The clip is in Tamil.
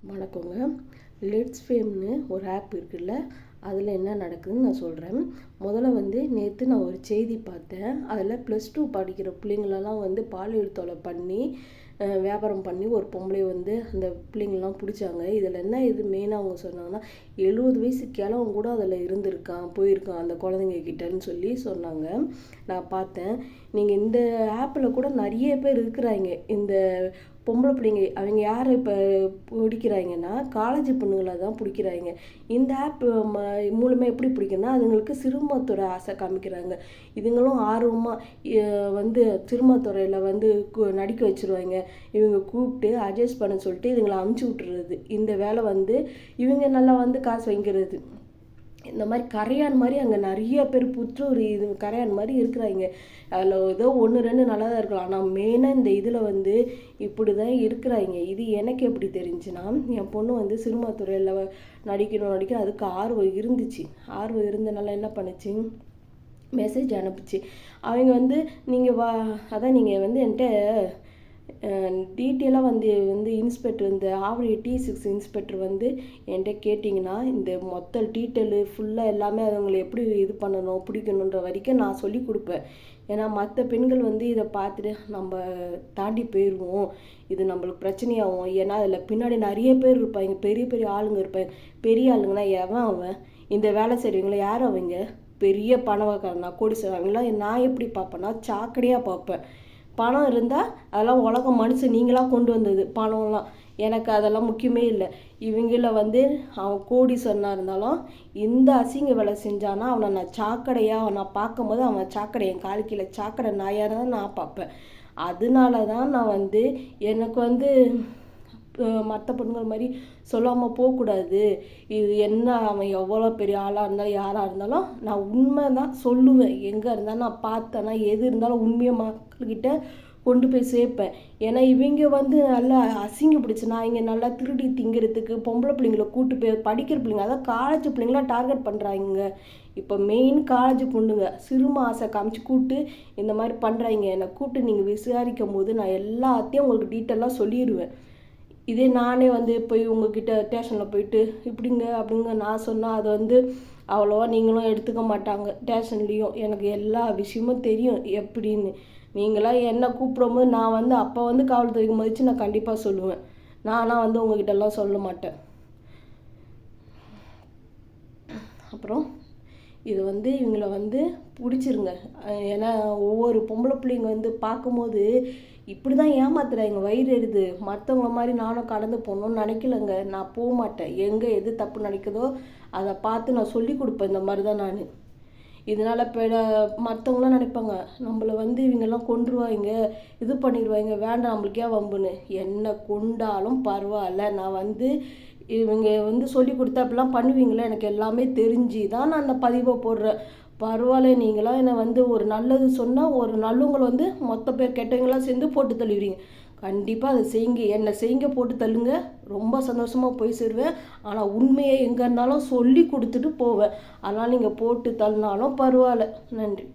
வணக்கங்க. லெட்ஸ் ஃபேம்னு ஒரு ஆப் இருக்குல்ல, அதில் என்ன நடக்குதுன்னு நான் சொல்கிறேன். முதல்ல நேற்று நான் ஒரு செய்தி பார்த்தேன். அதில் +2 படிக்கிற பிள்ளைங்களெல்லாம் பாலியல் தொல்லை பண்ணி வியாபாரம் பண்ணி ஒரு பொம்பளை அந்த பிள்ளைங்கள்லாம் பிடிச்சாங்க. இதில் என்ன இது மெயினாக அவங்க சொன்னாங்கன்னா, 70 வயசு கிழவன் கூட அதில் போயிருக்கான் அந்த குழந்தைங்க கிட்டன்னு சொல்லி சொன்னாங்க. நான் பார்த்தேன். நீங்கள் இந்த ஆப்பில் கூட நிறைய பேர் இருக்கிறாங்க. இந்த பொம்பளை பிள்ளைங்க அவங்க யார் இப்போ பிடிக்கிறாங்கன்னா, காலேஜ் பொண்ணுங்களை தான் பிடிக்கிறாங்க. இந்த ஆப் மூலமாக எப்படி பிடிக்குன்னா, அதுங்களுக்கு சிறுமத்துறை ஆசை காமிக்கிறாங்க. இதுங்களும் ஆர்வமாக சிறுமத்துறையில் நடிக்க வச்சுருவாங்க. இவங்க கூப்பிட்டு அட்ஜஸ்ட் பண்ண சொல்லிட்டு இதுங்களை அமுச்சு விட்டுறது. இந்த வேலை இவங்க நல்லா காசு வாங்கிக்கிறது. இந்த மாதிரி கரையான் மாதிரி அங்கே நிறைய பேர் புற்றூர் இது கரையான் மாதிரி இருக்கிறாங்க. அதில் ஏதோ 1-2 நல்லா தான் இருக்கலாம். ஆனால் மெயினாக இந்த இதில் இப்படி தான் இருக்கிறாங்க. இது எனக்கு எப்படி தெரிஞ்சுன்னா, என் பொண்ணு சினிமாத்துறையில் நடிக்கணும் அதுக்கு ஆர்வம் இருந்துச்சு. ஆர்வம் இருந்தனால என்ன பண்ணுச்சு, மெசேஜ் அனுப்பிச்சு. அவங்க நீங்கள் அதான் நீங்கள் என்கிட்ட டீட்டெயிலாக இன்ஸ்பெக்டர் இந்த ஆவடி T6 இன்ஸ்பெக்டர் என்கிட்ட கேட்டிங்கன்னா, இந்த மொத்த டீட்டெயிலு ஃபுல்லாக எல்லாமே அவங்களை எப்படி இது பண்ணணும் பிடிக்கணுன்ற வரைக்கும் நான் சொல்லி கொடுப்பேன். ஏன்னா மற்ற பெண்கள் இதை பார்த்துட்டு நம்ம தாண்டி போயிடுவோம், இது நம்மளுக்கு பிரச்சனையாகும். ஏன்னா அதில் பின்னாடி நிறைய பேர் இருப்பாங்க, பெரிய பெரிய ஆளுங்க இருப்பாங்க. பெரிய ஆளுங்கன்னா அவன் இந்த வேலை செய்கிறவங்கள யார் அவங்க பெரிய பணக்காரனா கோடீஸ்வரன் அவங்களாம் நான் எப்படி பார்ப்பேன்னா சாக்கடையாக பார்ப்பேன். பணம் இருந்தால் அதெல்லாம் உலகம் மனுஷன் நீங்களாக கொண்டு வந்தது பணம்லாம். எனக்கு அதெல்லாம் முக்கியமே இல்லை. இவங்கள அவன் கோடீஸ்வரனாக இருந்தாலும் இந்த அசிங்க வேலை செஞ்சானா அவனை நான் சாக்கடையாக நான் பார்க்கும்போது அவன் சாக்கடை என் காலிக்கீழே சாக்கடை நாயாக தான் நான் பார்ப்பேன். அதனால தான் நான் எனக்கு மற்ற பொண்ணுங்கள் மாதிரி சொல்லாமல் போகக்கூடாது. இது என்ன அவன் எவ்வளோ பெரிய ஆளாக இருந்தாலும் யாராக இருந்தாலும் நான் உண்மை தான் சொல்லுவேன். எங்கே இருந்தாலும் நான் பார்த்தேன்னா எது இருந்தாலும் உண்மையை மக்கள்கிட்ட கொண்டு போய் சேர்ப்பேன். ஏன்னா இவங்க நல்லா அசிங்க பிடிச்சுனா இங்கே நல்லா திருடி திங்கிறதுக்கு பொம்பளை பிள்ளைங்களை கூட்டு போய் படிக்கிற பிள்ளைங்க, அதான் காலேஜ் பிள்ளைங்களாம் டார்கெட் பண்ணுறாங்க. இப்போ மெயின் காலேஜ் பொண்ணுங்க சிறும ஆசை காமிச்சு கூப்பிட்டு இந்த மாதிரி பண்ணுறாங்க. என்னை கூப்பிட்டு நீங்கள் விசாரிக்கும் போது நான் எல்லாத்தையும் உங்களுக்கு டீட்டெயிலாக சொல்லிடுவேன். இதே நானே போய் உங்ககிட்ட ஸ்டேஷனில் போயிட்டு இப்படிங்க அப்படிங்க நான் சொன்னால் அது அவ்வளோவா நீங்களும் எடுத்துக்க மாட்டாங்க. ஸ்டேஷன்லேயும் எனக்கு எல்லா விஷயமும் தெரியும் எப்படின்னு. நீங்களாம் என்ன கூப்பிடும்போது நான் அப்போ காவல்துறைக்கு மதித்து நான் கண்டிப்பாக சொல்லுவேன். நானாக உங்ககிட்டலாம் சொல்ல மாட்டேன். அப்புறம் இது இவங்களை பிடிச்சிருங்க. ஏன்னா ஒவ்வொரு பொம்பளை பிள்ளைங்க பார்க்கும்போது இப்படி தான் ஏமாத்துறாங்க. வயிறு எரியுது. மற்றவங்கள மாதிரி நானும் கடந்து போகணும்னு நினைக்கலங்க. நான் போக மாட்டேன். எங்கே எது தப்பு நினைக்குதோ அதை பார்த்து நான் சொல்லி கொடுப்பேன். இந்த மாதிரி தான் நான். இதனால் இப்போ மற்றவங்களாம் நினைப்பாங்க நம்மளை இவங்கெல்லாம் கொன்றுவாங்க, இது பண்ணிடுவாங்க, வேண்டாம் நம்மளுக்கே வம்புன்னு. என்னை கொண்டாலும் பரவாயில்ல. நான் இவங்க சொல்லி கொடுத்தா அப்படிலாம் பண்ணுவீங்களே எனக்கு எல்லாமே தெரிஞ்சு தான் நான் அந்த பதிவை போடுறேன். பரவாயில்ல, நீங்களாம் என்னை ஒரு நல்லது சொன்னால் ஒரு நல்லவங்களை மொத்த பேர் கெட்டவங்களாம் சேர்ந்து போட்டு தள்ளுவீங்க. கண்டிப்பாக அதை செய்யுங்க, என்னை செய்யுங்க, போட்டு தள்ளுங்க. ரொம்ப சந்தோஷமாக போய் சேருவேன். ஆனால் உண்மையை எங்கே இருந்தாலும் சொல்லி கொடுத்துட்டு போவேன். அதனால் நீங்கள் போட்டு தள்ளினாலும் பரவாயில்ல. நன்றி.